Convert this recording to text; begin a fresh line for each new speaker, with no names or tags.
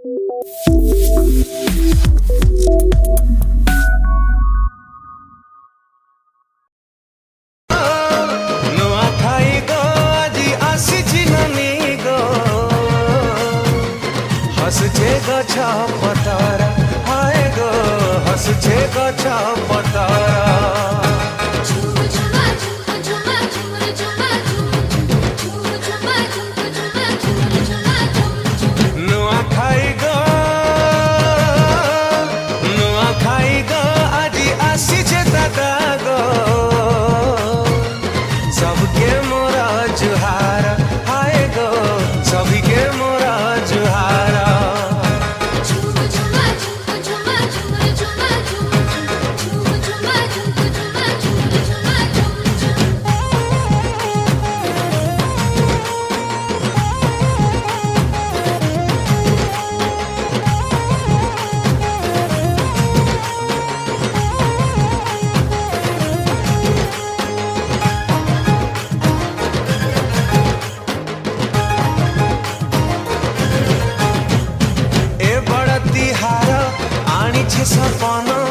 हसुचे गछ पतरा हाय गो हसुचे गछ पतरा नुआ खाई गो आजी आसीचे दादा गो सबके मोरा जुहार हाय गो सबके मोरा जुहार सपना